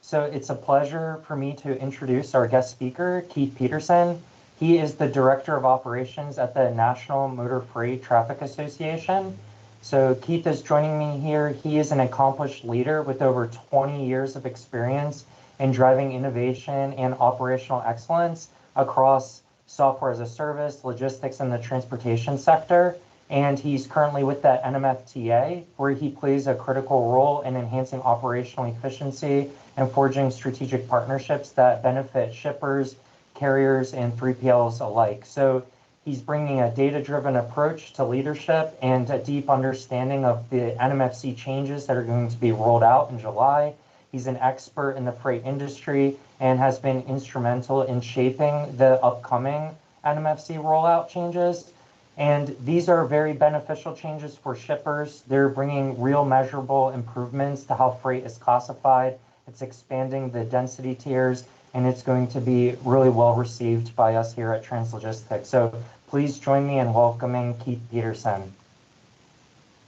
So it's a pleasure for me to introduce our guest speaker, Keith Peterson. He is the Director of Operations at the National Motor Freight Traffic Association. So Keith is joining me here. He is an accomplished leader with over 20 years of experience in driving innovation and operational excellence across software as a service, logistics, and the transportation sector. And he's currently with the NMFTA, where he plays a critical role in enhancing operational efficiency and forging strategic partnerships that benefit shippers, carriers, and 3PLs alike. So he's bringing a data-driven approach to leadership and a deep understanding of the NMFC changes that are going to be rolled out in July. He's an expert in the freight industry and has been instrumental in shaping the upcoming NMFC rollout changes. And these are very beneficial changes for shippers. They're bringing real measurable improvements to how freight is classified. It's expanding the density tiers, and it's going to be really well received by us here at Translogistics. So please join me in welcoming Keith Peterson.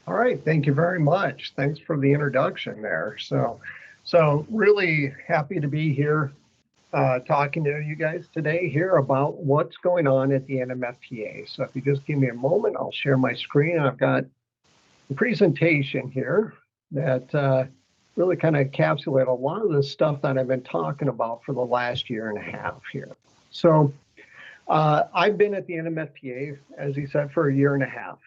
All right, thank you very much. Thanks for the introduction there. So really happy to be here talking to you guys today here about what's going on at the NMFTA. So if you just give me a moment, I'll share my screen. I've got a presentation here that really kind of encapsulate a lot of the stuff that I've been talking about for the last year and a half here. So I've been at the NMFTA, as he said, for a year and a half,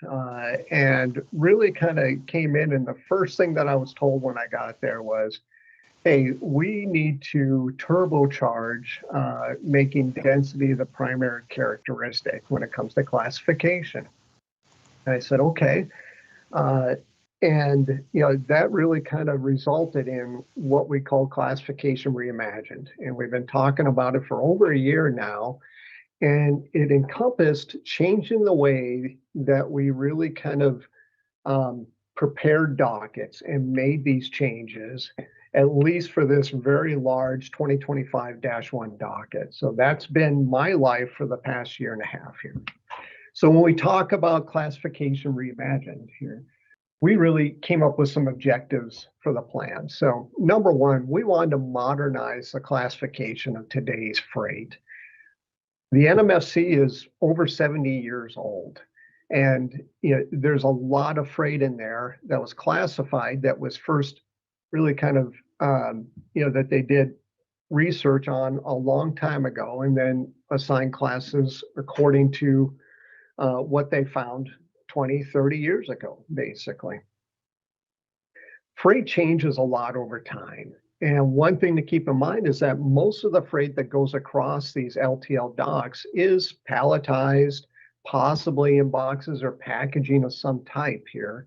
and really kind of came in, and the first thing that I was told when I got there was, hey, we need to turbocharge making density the primary characteristic when it comes to classification. And I said, okay. And that really kind of resulted in what we call classification reimagined. And we've been talking about it for over a year now. And it encompassed changing the way that we really kind of prepared dockets and made these changes, at least for this very large 2025-1 docket. So that's been my life for the past year and a half here. So when we talk about classification reimagined here, we really came up with some objectives for the plan. So number one, we wanted to modernize the classification of today's freight. The NMFC is over 70 years old. And there's a lot of freight in there that was classified that was first really kind of, that they did research on a long time ago and then assigned classes according to what they found 20, 30 years ago, basically. Freight changes a lot over time. And one thing to keep in mind is that most of the freight that goes across these LTL docks is palletized, possibly in boxes or packaging of some type here.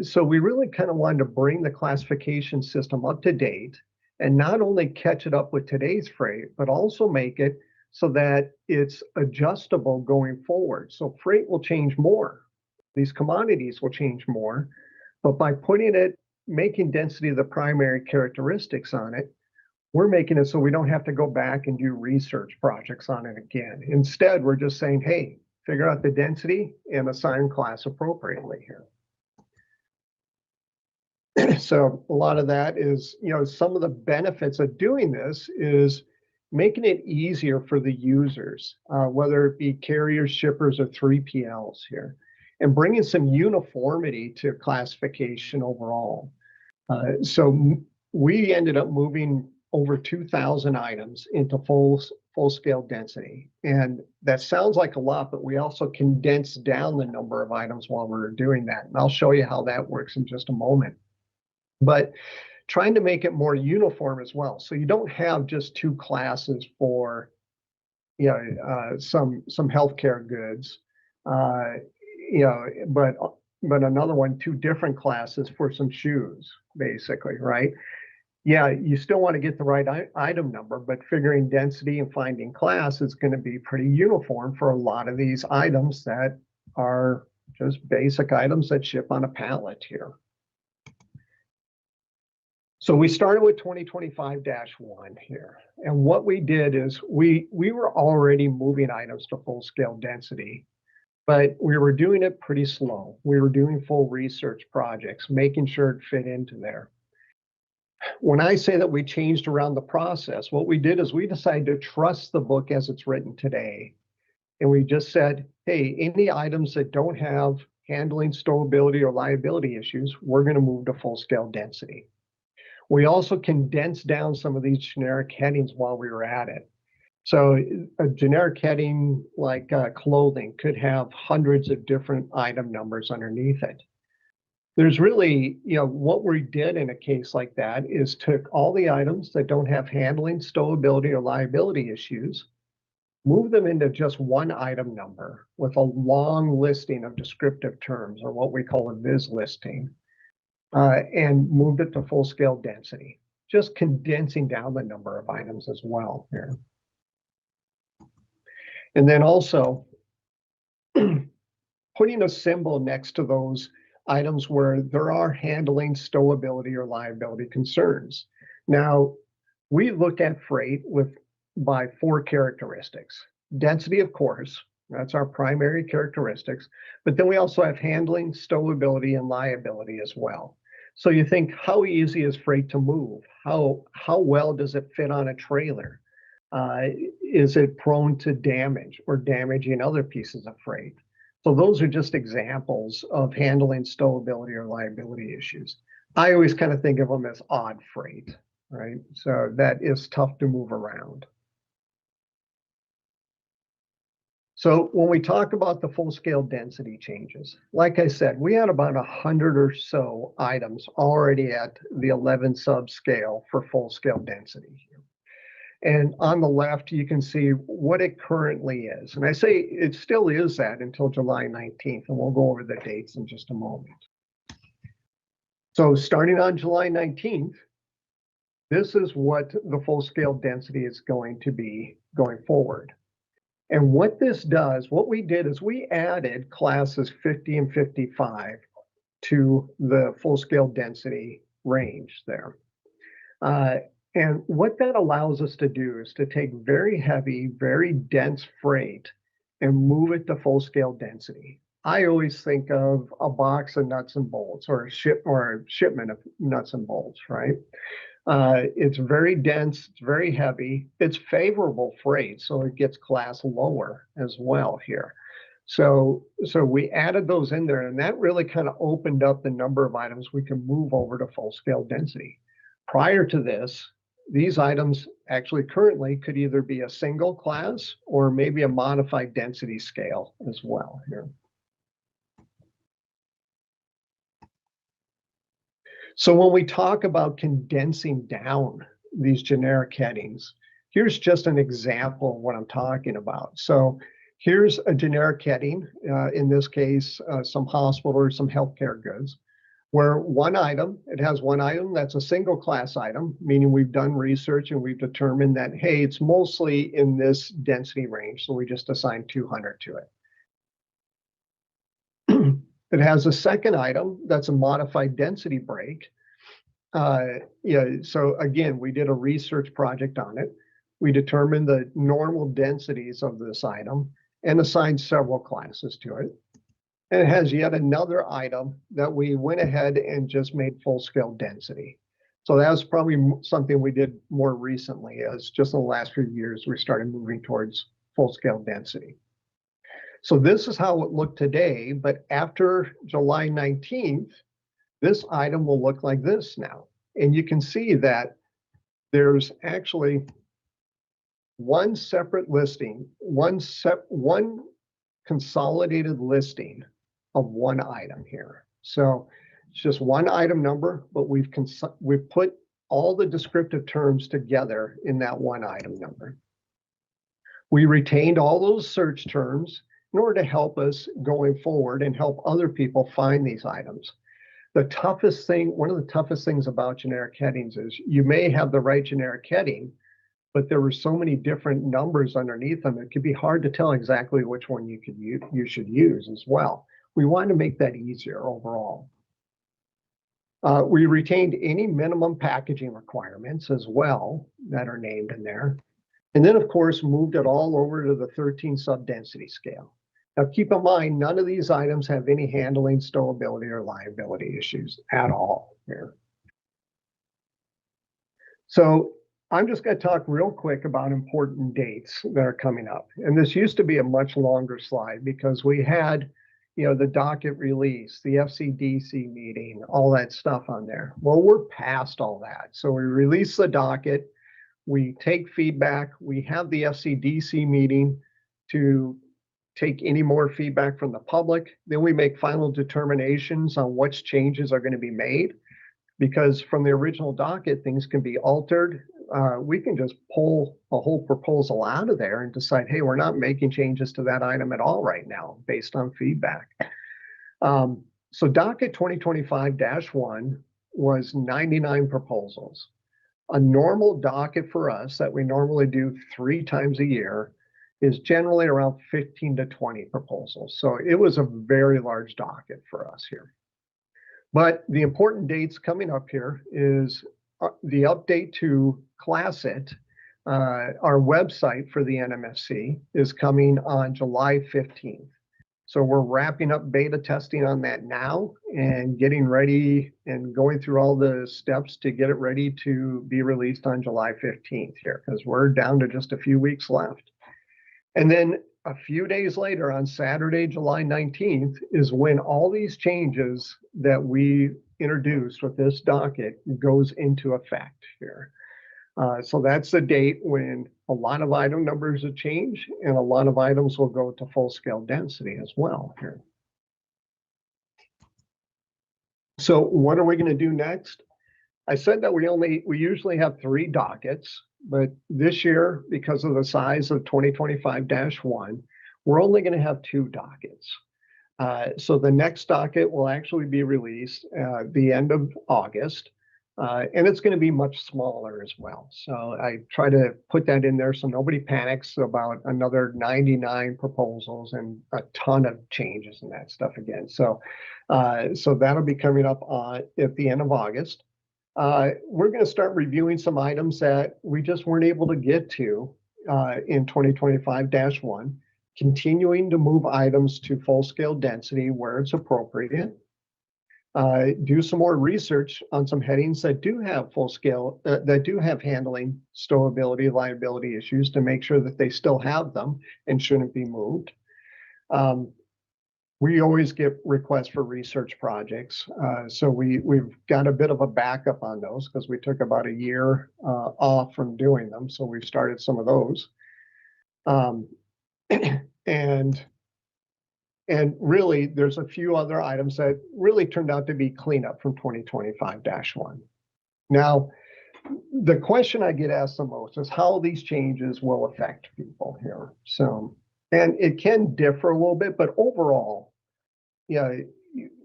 So we really kind of wanted to bring the classification system up to date and not only catch it up with today's freight, but also make it so that it's adjustable going forward. So freight will change more. These commodities will change more, but by making density the primary characteristics on it, we're making it so we don't have to go back and do research projects on it again. Instead, we're just saying, hey, figure out the density and assign class appropriately here. So a lot of that is, some of the benefits of doing this is making it easier for the users, whether it be carriers, shippers, or 3PLs here, and bringing some uniformity to classification overall. So we ended up moving over 2,000 items into full-scale density. And that sounds like a lot, but we also condensed down the number of items while we were doing that. And I'll show you how that works in just a moment. But trying to make it more uniform as well. So you don't have just two classes for some healthcare goods, but another one, two different classes for some shoes, basically, right? Yeah, you still want to get the right item number, but figuring density and finding class is going to be pretty uniform for a lot of these items that are just basic items that ship on a pallet here. So we started with 2025-1 here. And what we did is we were already moving items to full-scale density, but we were doing it pretty slow. We were doing full research projects, making sure it fit into there. When I say that we changed around the process, what we did is we decided to trust the book as it's written today. And we just said, hey, any items that don't have handling, stowability, or liability issues, we're going to move to full-scale density. We also condensed down some of these generic headings while we were at it. So a generic heading like clothing could have hundreds of different item numbers underneath it. There's really, what we did in a case like that is took all the items that don't have handling, stowability, or liability issues, move them into just one item number with a long listing of descriptive terms, or what we call a viz listing, and moved it to full-scale density, just condensing down the number of items as well here. And then also putting a symbol next to those items where there are handling, stowability, or liability concerns. Now, we look at freight by 4 characteristics. Density, of course, that's our primary characteristics, but then we also have handling, stowability, and liability as well. So you think, how easy is freight to move? How well does it fit on a trailer? Is it prone to damage or damaging other pieces of freight? So those are just examples of handling, stowability, or liability issues. I always kind of think of them as odd freight, right? So that is tough to move around. So when we talk about the full-scale density changes, like I said, we had about 100 or so items already at the 11 subscale for full-scale density. And on the left, you can see what it currently is. And I say it still is that until July 19th, and we'll go over the dates in just a moment. So starting on July 19th, this is what the full-scale density is going to be going forward. And what this does, what we did is we added classes 50 and 55 to the full-scale density range there. And what that allows us to do is to take very heavy, very dense freight and move it to full-scale density. I always think of a box of nuts and bolts, or a shipment of nuts and bolts, right? It's very dense, it's very heavy, it's favorable freight, so it gets class lower as well here. So we added those in there, and that really kind of opened up the number of items we can move over to full-scale density. Prior to this, these items actually currently could either be a single class or maybe a modified density scale as well here. So when we talk about condensing down these generic headings, here's just an example of what I'm talking about. So here's a generic heading, in this case, some hospital or some healthcare goods, where it has one item that's a single class item, meaning we've done research and we've determined that, hey, it's mostly in this density range, so we just assign 200 to it. It has a second item that's a modified density break. So again, we did a research project on it. We determined the normal densities of this item and assigned several classes to it. And it has yet another item that we went ahead and just made full-scale density. So that was probably something we did more recently, as just in the last few years, we started moving towards full-scale density. So this is how it looked today, but after July 19th, this item will look like this now. And you can see that there's actually one separate listing, one consolidated listing of one item here. So it's just one item number, but we've put all the descriptive terms together in that one item number. We retained all those search terms in order to help us going forward and help other people find these items. One of the toughest things about generic headings is you may have the right generic heading, but there were so many different numbers underneath them, it could be hard to tell exactly which one you should use as well. We wanted to make that easier overall. We retained any minimum packaging requirements as well that are named in there. And then, of course, moved it all over to the 13 sub-density scale. Now, keep in mind, none of these items have any handling, stowability, or liability issues at all here. So I'm just going to talk real quick about important dates that are coming up. And this used to be a much longer slide because we had, the docket release, the FCDC meeting, all that stuff on there. Well, we're past all that. So we release the docket, we take feedback, we have the FCDC meeting to take any more feedback from the public. Then we make final determinations on which changes are going to be made. Because from the original docket, things can be altered. We can just pull a whole proposal out of there and decide, hey, we're not making changes to that item at all right now based on feedback. So docket 2025-1 was 99 proposals. A normal docket for us that we normally do 3 times a year is generally around 15 to 20 proposals. So it was a very large docket for us here. But the important dates coming up here is the update to ClassIt. Our website for the NMFC is coming on July 15th. So we're wrapping up beta testing on that now and getting ready and going through all the steps to get it ready to be released on July 15th here, because we're down to just a few weeks left. And then a few days later, on Saturday, July 19th, is when all these changes that we introduced with this docket goes into effect here. So that's the date when a lot of item numbers will change and a lot of items will go to full scale density as well here. So what are we going to do next? I said that we usually have 3 dockets, but this year, because of the size of 2025-1, we're only going to have 2 dockets. So the next docket will actually be released the end of August, and it's going to be much smaller as well. So I try to put that in there so nobody panics about another 99 proposals and a ton of changes and that stuff again. So that'll be coming up at the end of August. We're going to start reviewing some items that we just weren't able to get to in 2025-1, continuing to move items to full-scale density where it's appropriate. Do some more research on some headings that do have full-scale, that do have handling, stowability, liability issues to make sure that they still have them and shouldn't be moved. We always get requests for research projects. So we've got a bit of a backup on those because we took about a year off from doing them. So we've started some of those. And really, there's a few other items that really turned out to be cleanup from 2025-1. Now, the question I get asked the most is how these changes will affect people here. So, and it can differ a little bit, but overall,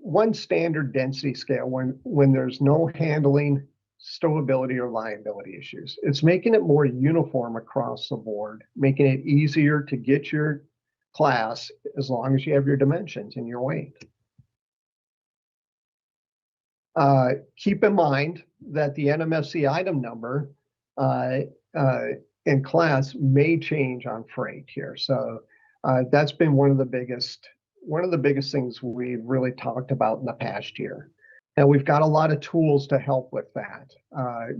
one standard density scale when there's no handling, stowability, or liability issues. It's making it more uniform across the board, making it easier to get your class as long as you have your dimensions and your weight. Keep in mind that the NMFC item number in class may change on freight here. So that's been one of the biggest things we've really talked about in the past year. And we've got a lot of tools to help with that.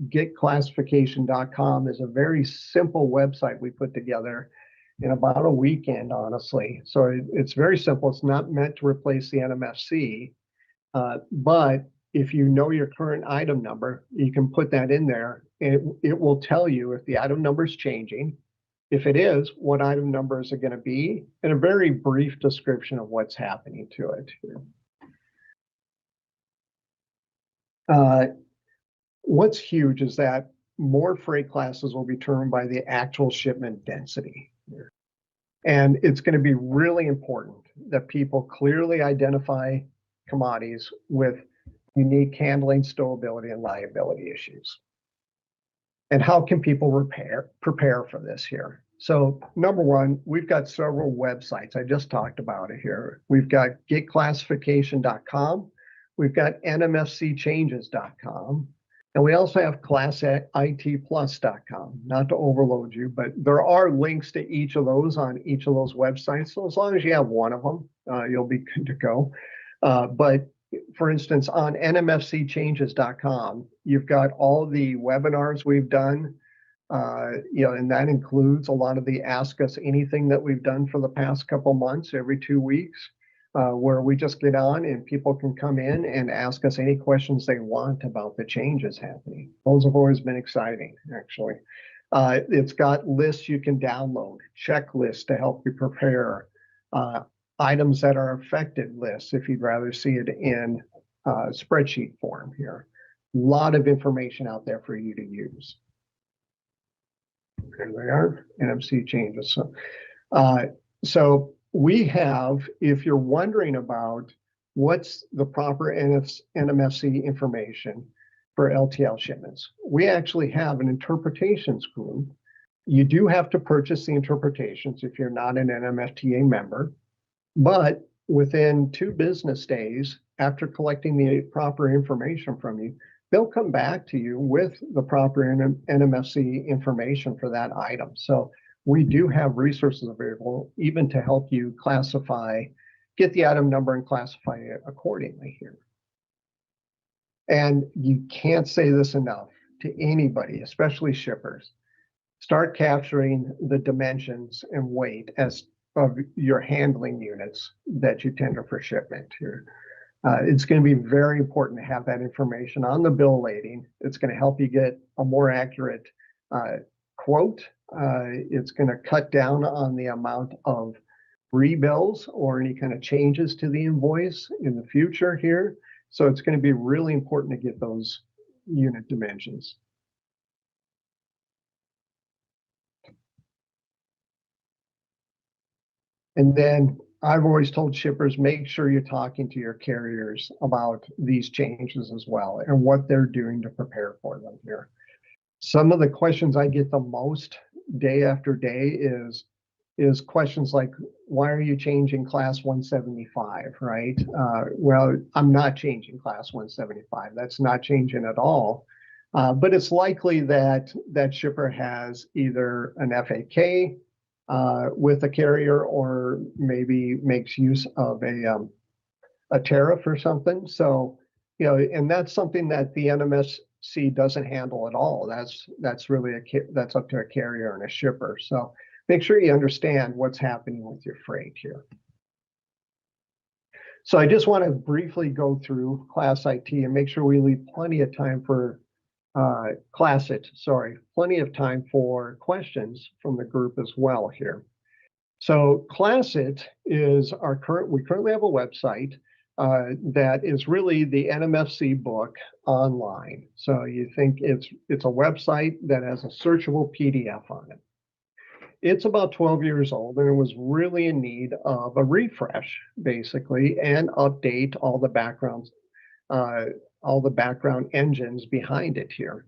Getclassification.com is a very simple website we put together in about a weekend, honestly. So it's very simple. It's not meant to replace the NMFC, but if you know your current item number, you can put that in there and it will tell you if the item number is changing. If it is, what item number is it going to be, and a very brief description of what's happening to it. What's huge is that more freight classes will be determined by the actual shipment density. And it's going to be really important that people clearly identify commodities with unique handling, stowability, and liability issues. And how can people prepare for this here? So number one, we've got several websites. I just talked about it here. We've got getclassification.com. We've got nmfcchanges.com. And we also have classitplus.com, not to overload you, but there are links to each of those on each of those websites. So as long as you have one of them, you'll be good to go. But for instance, on nmfcchanges.com, you've got all the webinars we've done, and that includes a lot of the Ask Us Anything that we've done for the past couple months, every 2 weeks, where we just get on and people can come in and ask us any questions they want about the changes happening. Those have always been exciting, actually. It's got lists you can download, checklists to help you prepare, items that are affected lists if you'd rather see it in spreadsheet form here. A lot of information out there for you to use. There they are, NMC changes. So we have, if you're wondering about what's the proper NMFC information for LTL shipments, we actually have an interpretations group. You do have to purchase the interpretations if you're not an NMFTA member, but within 2 business days after collecting the proper information from you, they'll come back to you with the proper NMFC information for that item. So we do have resources available even to help you classify, get the item number and classify it accordingly here. And you can't say this enough to anybody, especially shippers. Start capturing the dimensions and weight of your handling units that you tender for shipment here. It's going to be very important to have that information on the bill lading. It's going to help you get a more accurate quote. It's going to cut down on the amount of rebills or any kind of changes to the invoice in the future here. So it's going to be really important to get those unit dimensions. And then I've always told shippers, make sure you're talking to your carriers about these changes as well and what they're doing to prepare for them here. Some of the questions I get the most day after day is questions like, why are you changing class 175, right? Well, I'm not changing class 175. That's not changing at all. But it's likely that that shipper has either an FAK with a carrier, or maybe makes use of a tariff or something. So, and that's something that the NMFC doesn't handle at all. That's really that's up to a carrier and a shipper. So make sure you understand what's happening with your freight here. So I just want to briefly go through Class IT and make sure we leave plenty of time for plenty of time for questions from the group as well here. So ClassIT is we currently have a website that is really the NMFC book online. So you think it's a website that has a searchable PDF on it. It's about 12 years old, and it was really in need of a refresh, basically, and update all the background engines behind it here.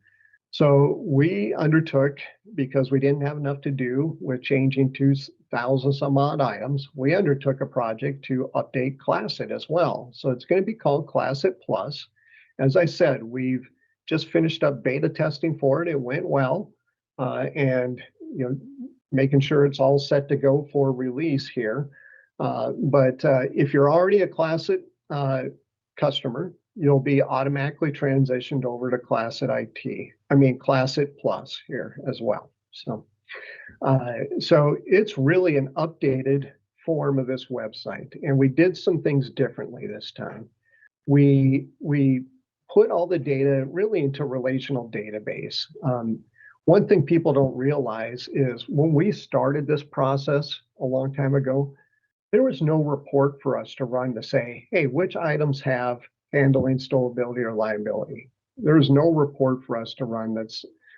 So we undertook, because we didn't have enough to do with changing 2,000 some odd items, we undertook a project to update ClassIT as well. So it's going to be called ClassIT Plus. As I said, we've just finished up beta testing for it. It went well, and making sure it's all set to go for release here. But if you're already a ClassIT customer, you'll be automatically transitioned over to ClassIT Plus here as well. So it's really an updated form of this website, and we did some things differently this time. We put all the data really into relational database. One thing people don't realize is when we started this process a long time ago, there was no report for us to run to say, hey, which items have handling, stowability, or liability. There's no report for us to run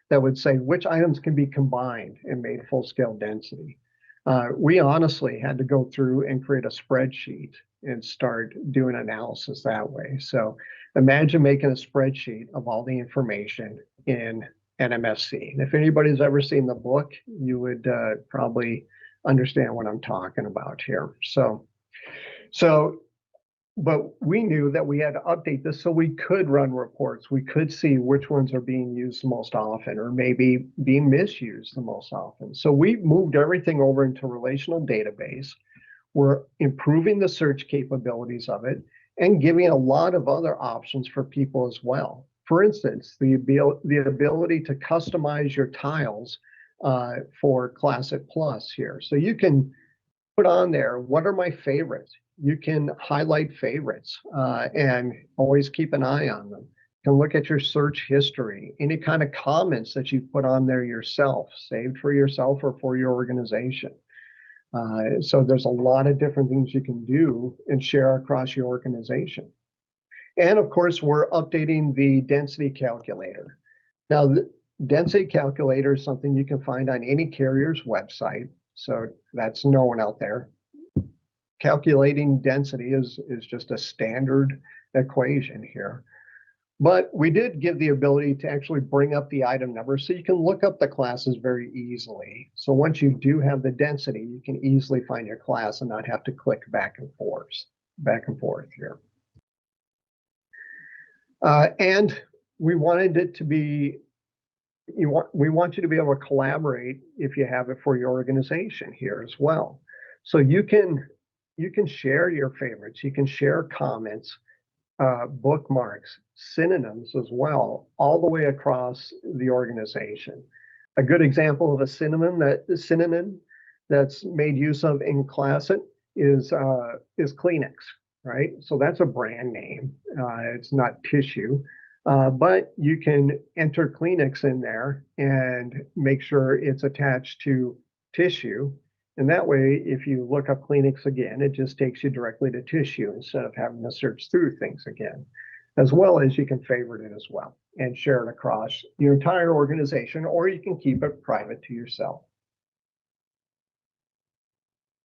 that would say which items can be combined and made full-scale density. We honestly had to go through and create a spreadsheet and start doing analysis that way. So imagine making a spreadsheet of all the information in NMFC. And if anybody's ever seen the book, you would probably understand what I'm talking about here. But we knew that we had to update this so we could run reports. We could see which ones are being used the most often, or maybe being misused the most often. So we moved everything over into relational database. We're improving the search capabilities of it, and giving a lot of other options for people as well. For instance, the ability to customize your tiles for Classic Plus here. So you can put on there, what are my favorites? You can highlight favorites and always keep an eye on them. You can look at your search history, any kind of comments that you put on there yourself, saved for yourself or for your organization. So there's a lot of different things you can do and share across your organization. And of course, we're updating the density calculator. Now, the density calculator is something you can find on any carrier's website. So that's known out there. Calculating density is just a standard equation here. But we did give the ability to actually bring up the item number so you can look up the classes very easily. So once you do have the density, you can easily find your class and not have to click back and forth here. And we wanted it to be, we want you to be able to collaborate if you have it for your organization here as well. So you can share your favorites, you can share comments, bookmarks, synonyms as well, all the way across the organization. A good example of a synonym that's made use of in Classic is Kleenex, right? So that's a brand name. It's not tissue, but you can enter Kleenex in there and make sure it's attached to tissue. And that way, if you look up Kleenex again, it just takes you directly to tissue instead of having to search through things again. As well as you can favorite it as well and share it across your entire organization, or you can keep it private to yourself.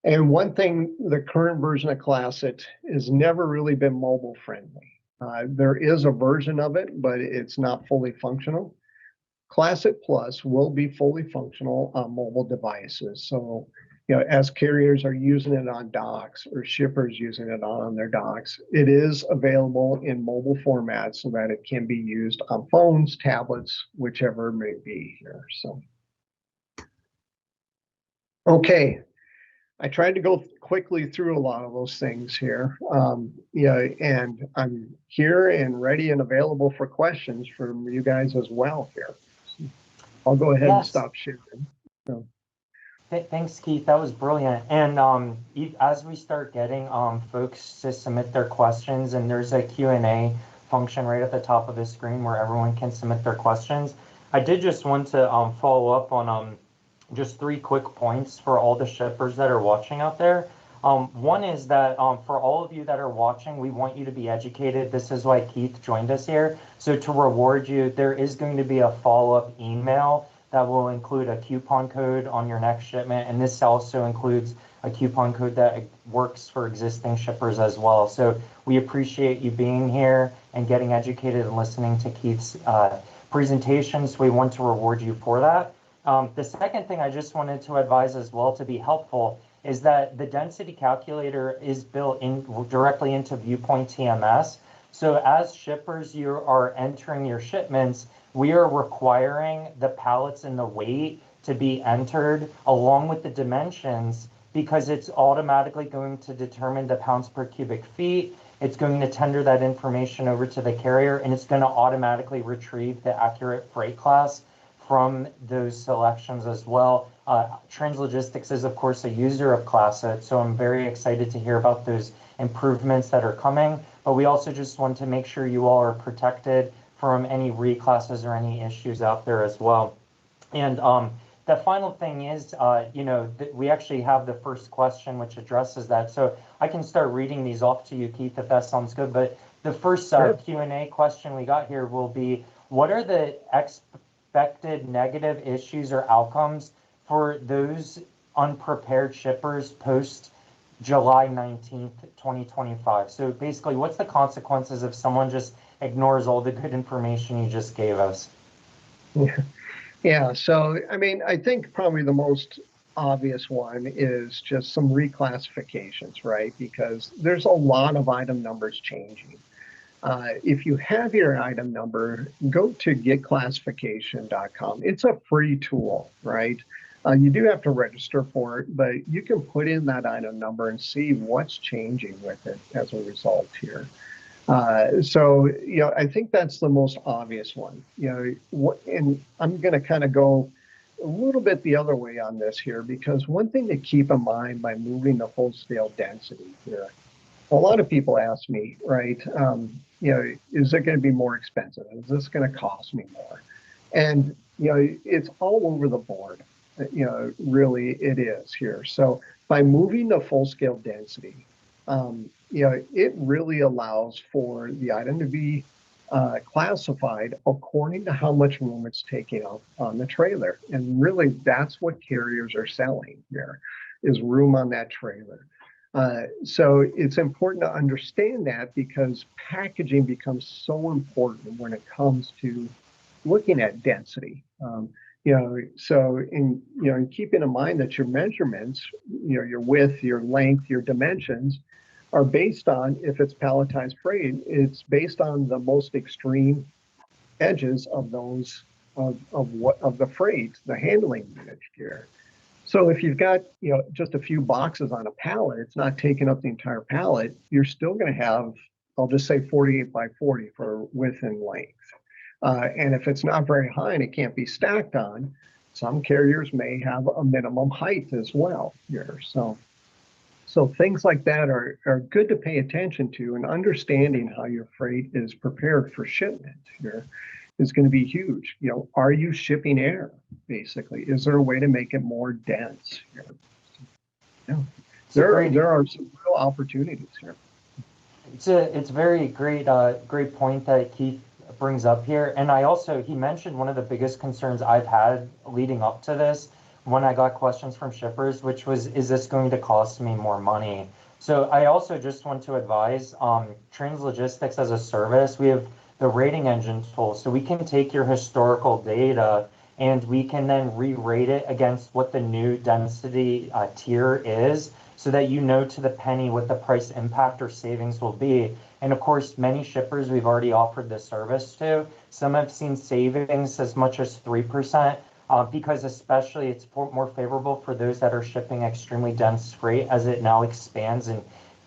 And one thing, the current version of Classic has never really been mobile friendly. There is a version of it, but it's not fully functional. Classic Plus will be fully functional on mobile devices. So, you know, as carriers are using it on docks or shippers using it on their docks, it is available in mobile format so that it can be used on phones, tablets, whichever it may be here. So, okay. I tried to go quickly through a lot of those things here. Yeah, and I'm here and ready and available for questions from you guys as well here. So I'll go ahead and stop sharing. So. Thanks, Keith. That was brilliant. And as we start getting folks to submit their questions, and there's a Q&A function right at the top of the screen where everyone can submit their questions. I did just want to follow up on just 3 quick points for all the shippers that are watching out there. One is that for all of you that are watching, we want you to be educated. This is why Keith joined us here. So to reward you, there is going to be a follow-up email that will include a coupon code on your next shipment. And this also includes a coupon code that works for existing shippers as well. So we appreciate you being here and getting educated and listening to Keith's presentation. So we want to reward you for that. The second thing I just wanted to advise as well to be helpful is that the density calculator is built in directly into Viewpoint TMS. So as shippers, you are entering your shipments, we are requiring the pallets and the weight to be entered along with the dimensions because it's automatically going to determine the pounds per cubic feet. It's going to tender that information over to the carrier, and it's going to automatically retrieve the accurate freight class from those selections as well. Translogistics is, of course, a user of Classic, so I'm very excited to hear about those improvements that are coming. But we also just want to make sure you all are protected from any reclasses or any issues out there as well. And the final thing is, we actually have the first question which addresses that. So I can start reading these off to you, Keith, if that sounds good. But the first Q&A question we got here will be, what are the expected negative issues or outcomes for those unprepared shippers post July 19th, 2025? So basically, what's the consequences if someone just ignores all the good information you just gave us? Yeah, so I mean, I think probably the most obvious one is just some reclassifications, right? Because there's a lot of item numbers changing. If you have your item number, go to getclassification.com. It's a free tool, right? You do have to register for it, but you can put in that item number and see what's changing with it as a result here. So, I think that's the most obvious one, and I'm going to kind of go a little bit the other way on this here, because one thing to keep in mind by moving to full scale density here, a lot of people ask me, right, is it going to be more expensive? Is this going to cost me more? And, it's all over the board. Really it is here. So by moving to full scale density, it really allows for the item to be classified according to how much room it's taking up on the trailer. And really that's what carriers are selling here, is room on that trailer. So it's important to understand that, because packaging becomes so important when it comes to looking at density. So in keeping in mind that your measurements, your width, your length, your dimensions are based on, if it's palletized freight, it's based on the most extreme edges of those of the freight, the handling unit here. So if you've got just a few boxes on a pallet, it's not taking up the entire pallet. You're still going to have, I'll just say 48 by 40 for width and length. And if it's not very high and it can't be stacked on, some carriers may have a minimum height as well here. So things like that are good to pay attention to, and understanding how your freight is prepared for shipment here is going to be huge. Are you shipping air, basically? Is there a way to make it more dense here? Yeah. There are some real opportunities here. It's very great point that Keith brings up here. And he mentioned one of the biggest concerns I've had leading up to this when I got questions from shippers, which was, is this going to cost me more money? So I also just want to advise Translogistics as a service, we have the rating engine tool. So we can take your historical data and we can then re-rate it against what the new density tier is, so that to the penny what the price impact or savings will be. And of course, many shippers we've already offered this service to, some have seen savings as much as 3%, because especially it's more favorable for those that are shipping extremely dense freight, as it now expands in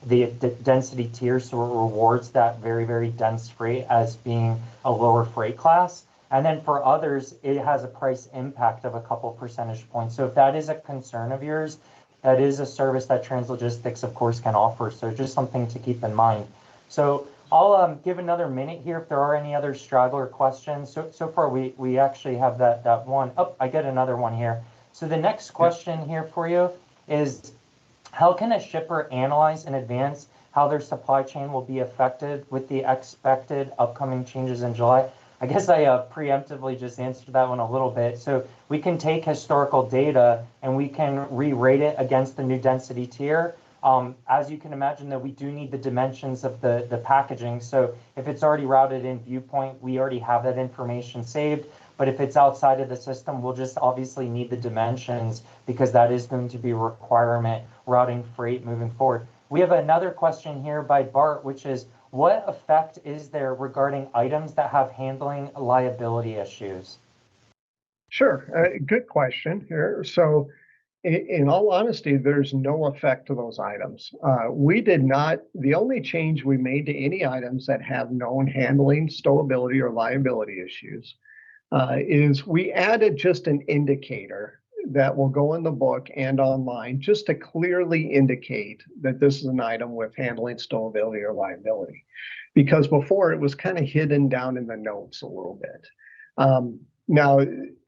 the density tier, so it rewards that very, very dense freight as being a lower freight class. And then for others, it has a price impact of a couple percentage points. So if that is a concern of yours, that is a service that Translogistics, of course, can offer. So just something to keep in mind. So I'll give another minute here if there are any other straggler questions. So far, we actually have that one. Oh, I get another one here. So the next question here for you is, how can a shipper analyze in advance how their supply chain will be affected with the expected upcoming changes in July? I guess I preemptively just answered that one a little bit. So we can take historical data and we can re-rate it against the new density tier. As you can imagine, that we do need the dimensions of the packaging. So if it's already routed in Viewpoint, we already have that information saved. But if it's outside of the system, we'll just obviously need the dimensions, because that is going to be a requirement routing freight moving forward. We have another question here by Bart, which is, what effect is there regarding items that have handling liability issues? Sure, good question here. So in all honesty, there's no effect to those items. We did not, the only change we made to any items that have known handling, stowability, or liability issues is we added just an indicator that will go in the book and online, just to clearly indicate that this is an item with handling, stowability, or liability. Because before it was kind of hidden down in the notes a little bit. Now,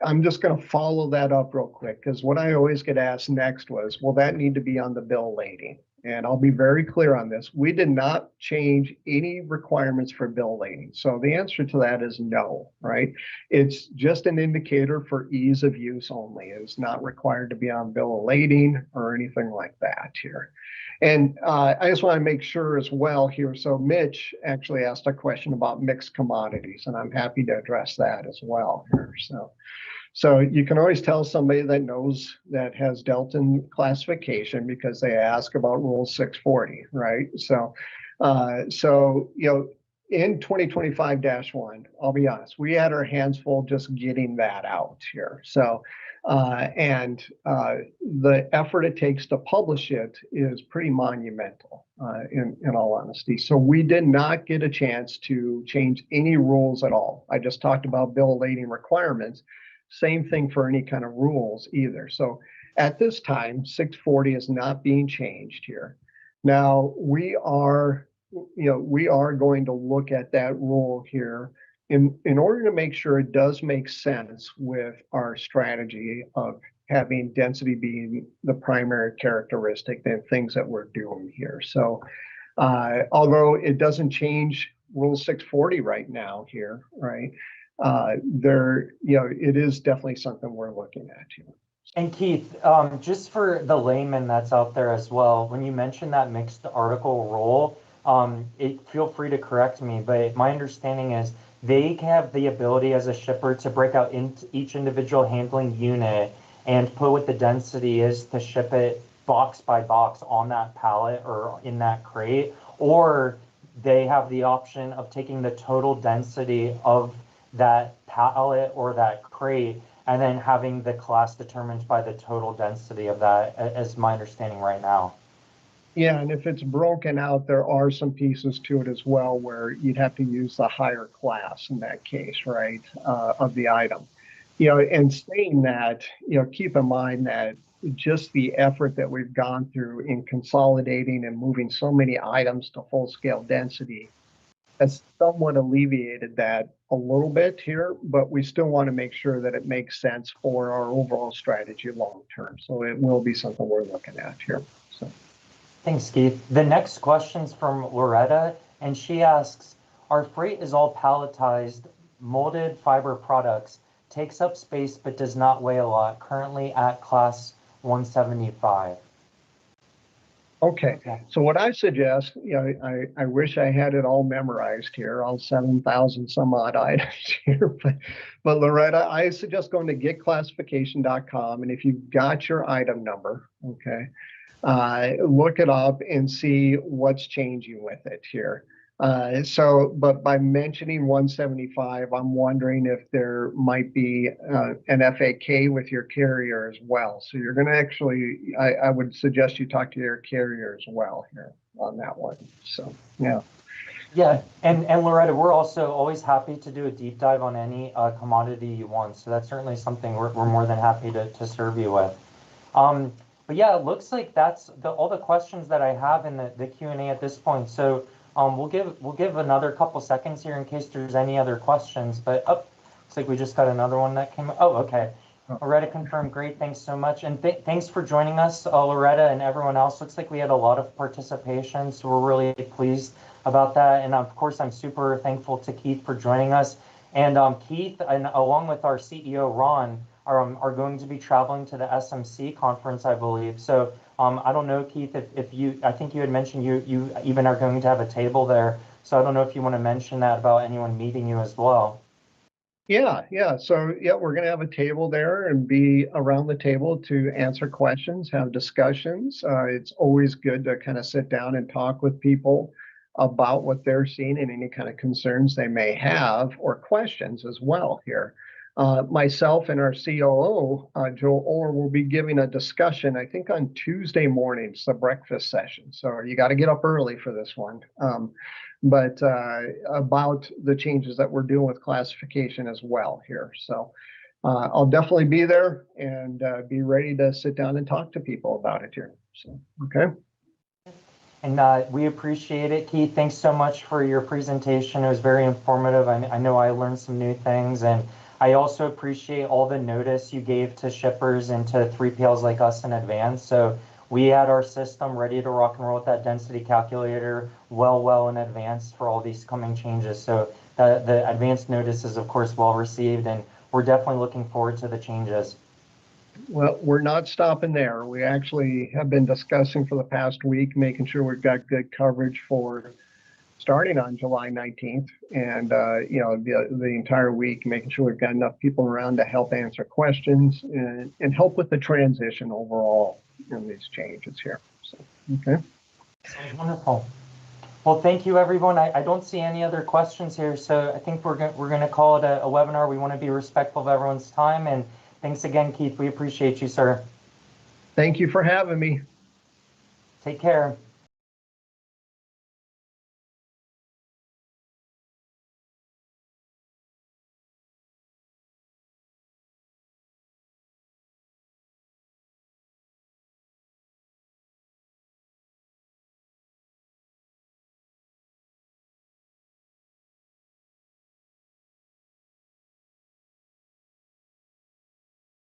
I'm just going to follow that up real quick, because what I always get asked next was, will that need to be on the bill lading? And I'll be very clear on this. We did not change any requirements for bill lading. So the answer to that is no, right? It's just an indicator for ease of use only. It's not required to be on bill of lading or anything like that here. And I just want to make sure as well here. So Mitch actually asked a question about mixed commodities, and I'm happy to address that as well here. So you can always tell somebody that knows, that has dealt in classification, because they ask about Rule 640, right? So in 2025-1, I'll be honest, we had our hands full just getting that out here. So, the effort it takes to publish it is pretty monumental, in all honesty. So we did not get a chance to change any rules at all. I just talked about bill of lading requirements. Same thing for any kind of rules either. So at this time, 640 is not being changed here. Now we are going to look at that rule here in order to make sure it does make sense with our strategy of having density being the primary characteristic and things that we're doing here. So although it doesn't change Rule 640 right now here, right? It is definitely something we're looking at here. And Keith, just for the layman that's out there as well, when you mentioned that mixed article rule, feel free to correct me, but my understanding is they have the ability as a shipper to break out into each individual handling unit and put what the density is to ship it box by box on that pallet or in that crate, or they have the option of taking the total density of that pallet or that crate and then having the class determined by the total density of that, as my understanding right now. Yeah, and if it's broken out, there are some pieces to it as well where you'd have to use the higher class in that case, right, of the item. And saying that, keep in mind that just the effort that we've gone through in consolidating and moving so many items to full-scale density has somewhat alleviated that a little bit here, but we still want to make sure that it makes sense for our overall strategy long term. So it will be something we're looking at here. So. Thanks, Keith. The next question's from Loretta, and she asks, our freight is all palletized, molded fiber products, takes up space but does not weigh a lot, currently at class 175. Okay, so what I suggest, I wish I had it all memorized here, all 7,000 some odd items here, but Loretta, I suggest going to getclassification.com, and if you've got your item number, okay, look it up and see what's changing with it here. But by mentioning 175, I'm wondering if there might be an FAK with your carrier as well. So you're going to actually, I would suggest you talk to your carrier as well here on that one. So, yeah. Yeah, and Loretta, we're also always happy to do a deep dive on any commodity you want. So that's certainly something we're more than happy to serve you with. But yeah, it looks like that's all the questions that I have in the Q&A at this point. So we'll give another couple seconds here in case there's any other questions. But looks like we just got another one that came. Oh, okay. Loretta confirmed. Great. Thanks so much. And thanks for joining us, Loretta, and everyone else. Looks like we had a lot of participation, so we're really pleased about that. And of course, I'm super thankful to Keith for joining us. And Keith, and along with our CEO, Ron, are going to be traveling to the SMC conference, I believe. So I don't know, Keith, if you, I think you had mentioned you even are going to have a table there. So I don't know if you want to mention that about anyone meeting you as well. Yeah. So yeah, we're going to have a table there and be around the table to answer questions, have discussions. It's always good to kind of sit down and talk with people about what they're seeing and any kind of concerns they may have or questions as well here. Myself and our COO, Joe Orr, will be giving a discussion, I think on Tuesday mornings, the breakfast session. So you got to get up early for this one. But about the changes that we're doing with classification as well here. So I'll definitely be there and be ready to sit down and talk to people about it here. So, okay. And we appreciate it, Keith. Thanks so much for your presentation. It was very informative. I know I learned some new things, and I also appreciate all the notice you gave to shippers and to 3PLs like us in advance. So we had our system ready to rock and roll with that density calculator well in advance for all these coming changes. So the advanced notice is, of course, well received, and we're definitely looking forward to the changes. Well, we're not stopping there. We actually have been discussing for the past week, making sure we've got good coverage for starting on July 19th and, the entire week, making sure we've got enough people around to help answer questions and help with the transition overall in these changes here. So, okay. Sounds wonderful. Well, thank you, everyone. I don't see any other questions here, so I think we're going to call it a webinar. We want to be respectful of everyone's time, and thanks again, Keith. We appreciate you, sir. Thank you for having me. Take care.